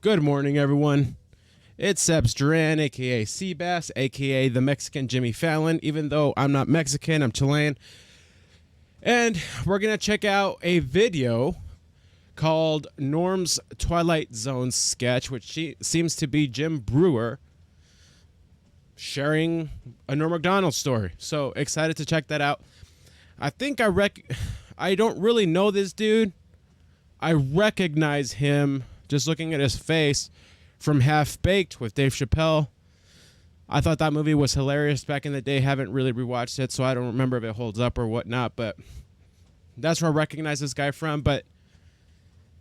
Good morning, everyone. It's Sebs Duran, a.k.a. Seabass, a.k.a. the Mexican Jimmy Fallon. Even though I'm not Mexican, I'm Chilean. And we're going to check out a video called Norm's Twilight Zone sketch, which seems to be Jim Breuer sharing a Norm Macdonald story. So excited to check that out. I think I don't really know this dude. I recognize him just looking at his face from Half Baked with Dave Chappelle. I thought that movie was hilarious back in the day. Haven't really rewatched it, so I don't remember if it holds up or whatnot, but that's where I recognize this guy from. But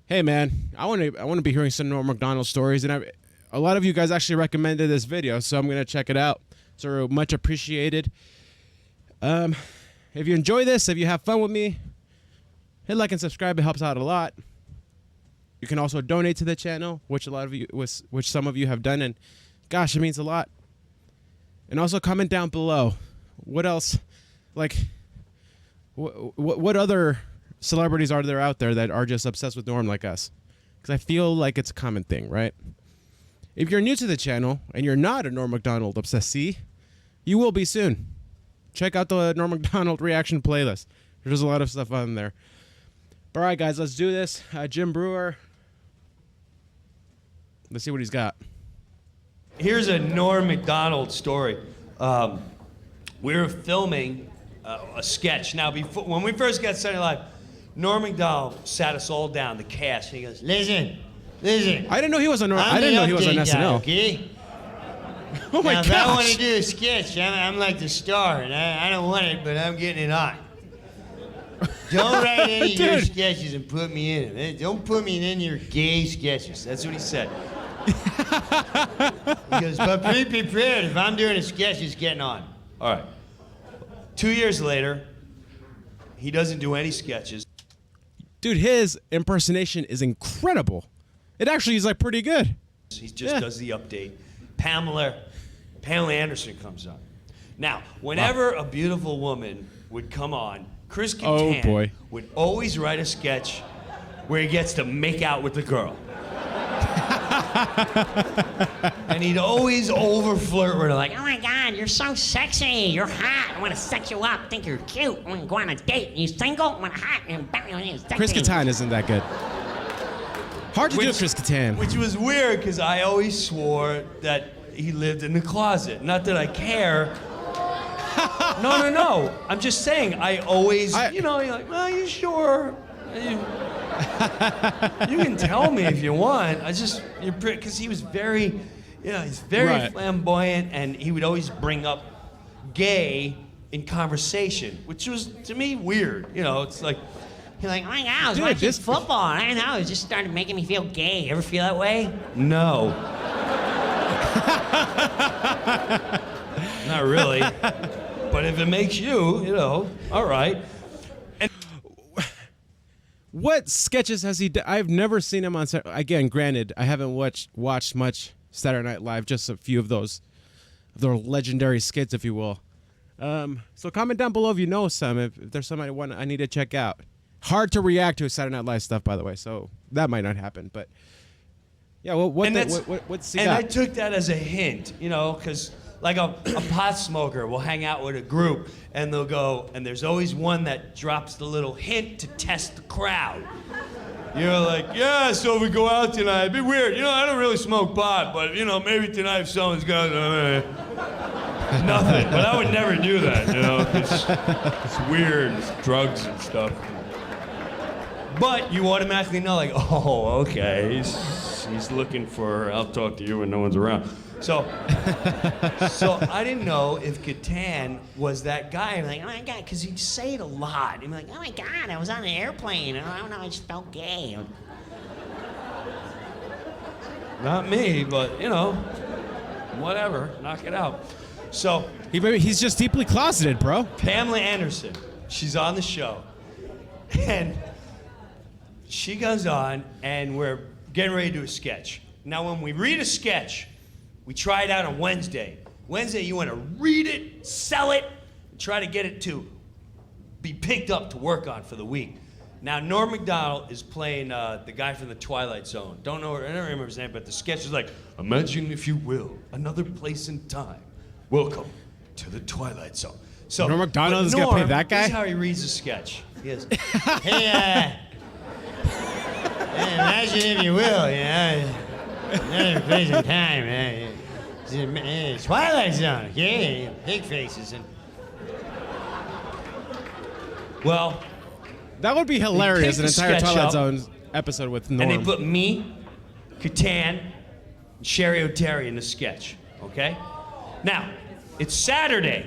hey, man, I want to be hearing some Norm Macdonald stories, and a lot of you guys actually recommended this video, so I'm going to check it out. So much appreciated. If you enjoy this, if you have fun with me, hit like and subscribe. It helps out a lot. You can also donate to the channel, which some of you have done, and gosh, it means a lot. And also comment down below what else, like, what other celebrities are there out there that are just obsessed with Norm like us? Because I feel like it's a common thing, right? If you're new to the channel and you're not a Norm Macdonald obsessee, you will be soon. Check out the Norm Macdonald reaction playlist. There's a lot of stuff on there. All right, guys, let's do this. Jim Breuer. Let's see what he's got. Here's a Norm Macdonald story. We were filming a sketch. Now, when we first got started live, Norm Macdonald sat us all down, the cast, and he goes, listen. I didn't know he was on SNL. Okay? Oh my now, gosh. If I want to do a sketch, I'm like the star, and I don't want it, but I'm getting it on. Don't write any of your sketches and put me in them. Don't put me in any of your gay sketches. That's what he said. He goes, but be prepared. If I'm doing a sketch, it's getting on. All right. 2 years later, he doesn't do any sketches. Dude, his impersonation is incredible. It actually is like pretty good. He just does the update. Pamela Anderson comes on. Now, whenever a beautiful woman would come on, Chris Kattan would always write a sketch where he gets to make out with the girl. And he'd always over-flirt with her, like, oh my God, you're so sexy, you're hot, I want to sex you up, think you're cute, I want to go on a date, you single, I want to hot, and sexy. Chris Kattan isn't that good. Hard to do Chris Kattan. Which was weird, because I always swore that he lived in the closet. Not that I care. No. I'm just saying, I always, you're like, well, you sure? You can tell me if you want. Because he was very, he's very flamboyant, and he would always bring up gay in conversation, which was, to me, weird. It's like, you're like, oh my God, I was watching football, and I don't know, it just started making me feel gay. You ever feel that way? No. Not really. But if it makes you, all right. And what sketches has he done? I've never seen him on set. Again, granted, I haven't watched much Saturday Night Live, just a few of those legendary skits, if you will. So comment down below if you know some, if there's some I need to check out. Hard to react to Saturday Night Live stuff, by the way, so that might not happen. But yeah, what's he got? And I took that as a hint, because like a pot smoker will hang out with a group, and they'll go, and there's always one that drops the little hint to test the crowd. Like, yeah, so if we go out tonight, it'd be weird. I don't really smoke pot, but, maybe tonight if someone's got nothing. But I would never do that, it's weird. It's drugs and stuff. But you automatically know, like, oh, okay, he's looking for, I'll talk to you when no one's around. So I didn't know if Kattan was that guy. I'm like, oh my God, because he'd say it a lot. I'm like, oh my God, I was on an airplane, and I don't know, I just felt gay. Not me, but, whatever, knock it out. So he's just deeply closeted, bro. Pamela Anderson, she's on the show, and she goes on, and we're getting ready to do a sketch. Now, when we read a sketch, we try it out on Wednesday. Wednesday, you want to read it, sell it, and try to get it to be picked up to work on for the week. Now, Norm Macdonald is playing the guy from the Twilight Zone. I don't remember his name, but the sketch is like, imagine, if you will, another place and time. Welcome to the Twilight Zone. So, Norm Macdonald is Norm, gonna play that guy? This is how he reads the sketch. He goes, hey, imagine, if you will, another place and time. Twilight Zone, okay? Pig faces and... Well... That would be hilarious, They an picked the entire sketch Twilight up, Zone episode with Norm. And they put me, Catan, and Sherry O'Terry in the sketch, okay? Now, it's Saturday.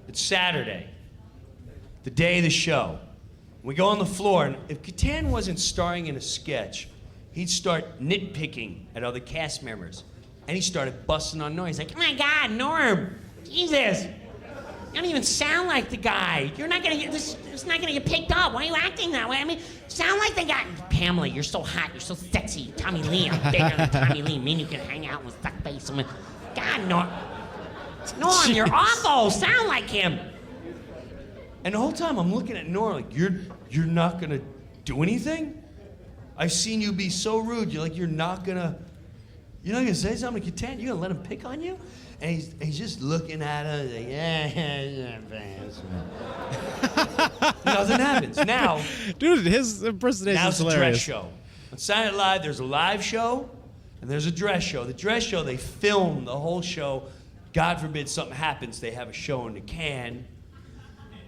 It's Saturday, the day of the show. We go on the floor, and if Catan wasn't starring in a sketch, he'd start nitpicking at other cast members. And he started busting on Norm. He's like, oh my God, Norm, Jesus. You don't even sound like the guy. You're not gonna get this. It's not gonna get picked up. Why are you acting that way? I mean, sound like the guy. Pamela, you're so hot. You're so sexy. Tommy Lee, I'm bigger than Tommy Lee. Me and you can hang out with fuck face. I mean, God, Norm, you're awful. Sound like him. And the whole time I'm looking at Norm like, you're not gonna do anything. I've seen you be so rude. You're not gonna say something to Catan. You're gonna let him pick on you? And he's just looking at us like, yeah. Nothing happens. Now, dude, his impersonation now is it's a dress hilarious. show. On Saturday Night Live, there's a live show and there's a dress show. The dress show, they film the whole show. God forbid something happens, they have a show in the can.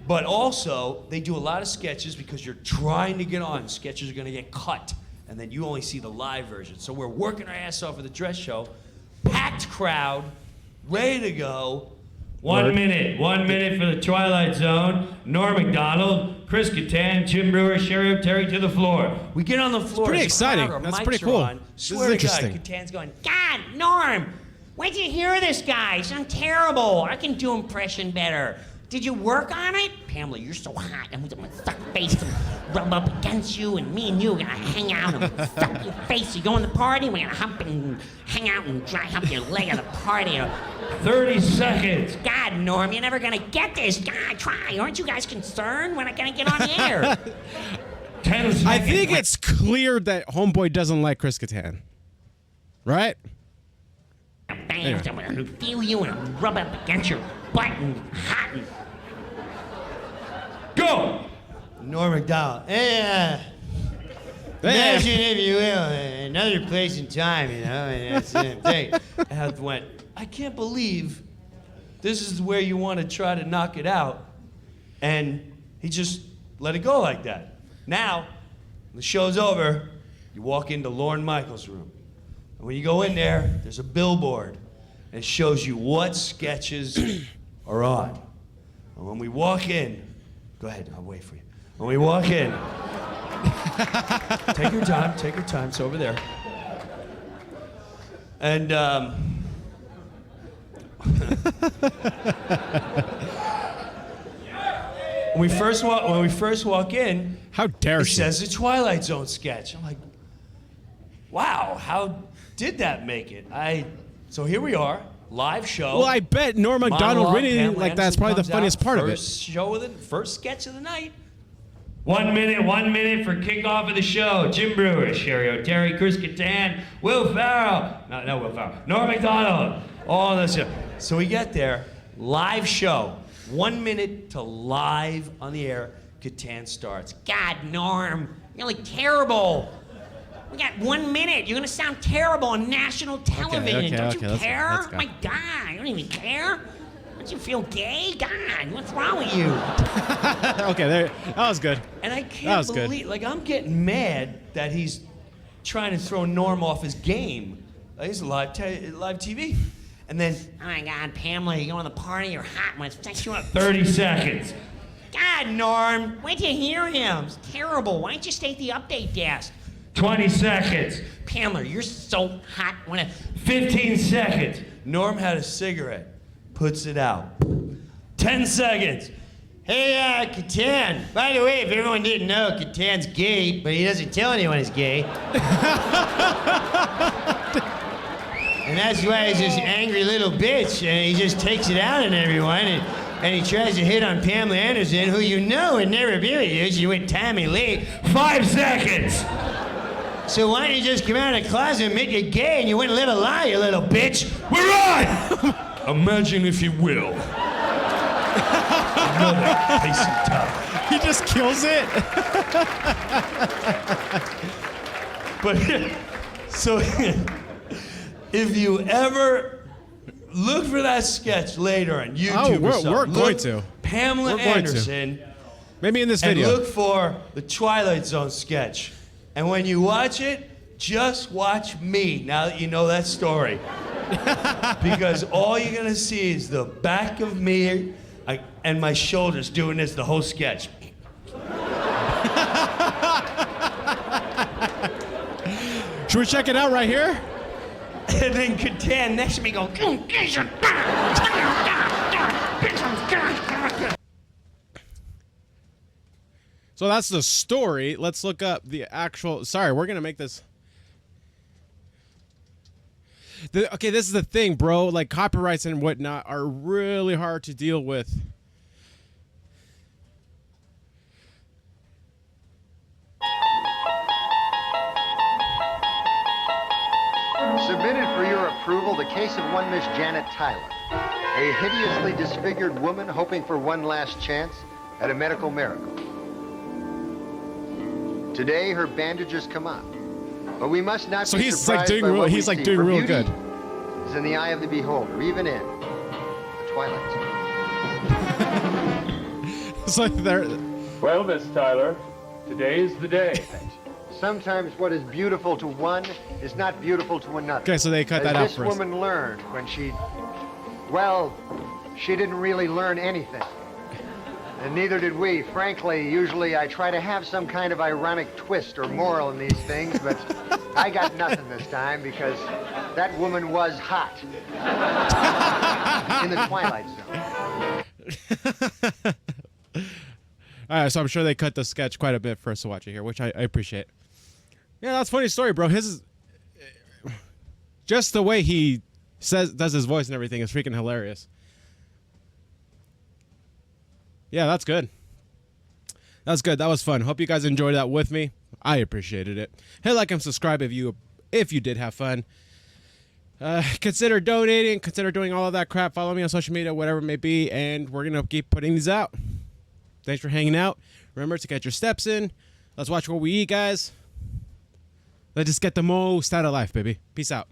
But also, they do a lot of sketches because you're trying to get on. Sketches are going to get cut, and then you only see the live version. So we're working our ass off for the dress show. Packed crowd. Ready to go. 1 minute for the Twilight Zone. Norm Macdonald, Chris Catan, Jim Breuer, Sherry O'Terry to the floor. We get on the floor. Pretty it's exciting. crowd, our That's mics pretty are cool. on. This Swear is to God, interesting. Catan's going, God, Norm, where'd you hear this guy? Sound terrible. I can do impression better. Did you work on it? Pamela, you're so hot. I'm gonna suck face and rub up against you, and me and you are gonna hang out and suck your face. You go in the party, we're gonna hump and hang out and dry hump your leg at the party. 30 seconds. God, Norm, you're never gonna get this. God, try. Aren't you guys concerned? We're not gonna get on the air. 10 seconds. I think it's clear that Homeboy doesn't like Chris Catan. Right? Bam, I'm gonna feel you and rub up against your butt and hot and... Go! Norm Macdonald. Hey, imagine, if you will, another place and time, and that's the thing. And I went, I can't believe this is where you want to try to knock it out. And he just let it go like that. Now, when the show's over, you walk into Lorne Michaels' room. And when you go in there, there's a billboard. And it shows you what sketches are on. And when we walk in, go ahead, I'll wait for you. When we walk in, take your time, it's over there. And when we first walk in, How dare it she? says the Twilight Zone sketch. I'm like, wow, how did that make it? So here we are, live show. Well, I bet Norm Macdonald Monologue, reading Pamela like that's Anderson probably the comes funniest out, part of it. First sketch of the night. 1 minute for kickoff of the show. Jim Breuer, Sherry O'Terry, Chris Catan, Will Ferrell. No, Will Ferrell. Norm Macdonald. All this stuff. So we get there, live show. 1 minute to live on the air. Catan starts. God, Norm, you're like terrible. We got 1 minute. You're gonna sound terrible on national television. Don't you care? let's go. My God, you don't even care. Don't you feel gay? God, what's wrong with you? Okay, that was good. And I That can't was good. believe, like, I'm getting mad that he's trying to throw Norm off his game. Like, he's live TV. And then, Oh my God, Pamela, you go to the party, you're hot. I'm gonna sex you up. 30 seconds. God, Norm, where'd you hear him? It's terrible. Why don't you stay at the update desk? 20 seconds. Pamela, you're so hot. 15 seconds. Norm had a cigarette, puts it out. 10 seconds. Hey, Catan. By the way, if everyone didn't know, Catan's gay, but he doesn't tell anyone he's gay. And that's why he's this angry little bitch, and he just takes it out on everyone. And and he tries to hit on Pamela Anderson, who you know would never be with you. She went Tommy Lee. 5 seconds. So why don't you just come out of the closet and admit you're gay and you wouldn't live a lie, you little bitch? We're on! Imagine if you will. Another piece of time. He just kills it. But so if you ever look for that sketch later on YouTube, we're going to. Pamela We're going to. Anderson, Maybe in this and video. look for the Twilight Zone sketch. And when you watch it, just watch me. Now that you know that story, because all you're gonna see is the back of me and my shoulders doing this the whole sketch. Should we check it out right here? And then Catan next to me go. So that's the story. Let's look up the actual. Sorry, we're gonna make this. Okay, this is the thing, bro. Like copyrights and whatnot are really hard to deal with. Submitted for your approval, the case of one Miss Janet Tyler, a hideously disfigured woman hoping for one last chance at a medical miracle. Today, her bandages come off, but we must not. So be he's like surprised doing by real. what He's we like see, doing for real beauty good. Is in the eye of the beholder, even in the Twilight Zone. It's like they're. Well, Miss Tyler, today is the day. Sometimes what is beautiful to one is not beautiful to another. Okay, so they cut that As out this for us. woman learned when well, she didn't really learn anything. And neither did we. Frankly, usually I try to have some kind of ironic twist or moral in these things, but I got nothing this time because that woman was hot. In the Twilight Zone. All right, so I'm sure they cut the sketch quite a bit for us to watch it here, which I appreciate. Yeah, that's a funny story, bro. His is just the way he does his voice and everything is freaking hilarious. Yeah, that's good. That's good. That was fun. Hope you guys enjoyed that with me. I appreciated it. Hit like and subscribe if you did have fun. Consider donating. Consider doing all of that crap. Follow me on social media, whatever it may be, and we're gonna keep putting these out. Thanks for hanging out. Remember to get your steps in. Let's watch what we eat, guys. Let's just get the most out of life, baby. Peace out.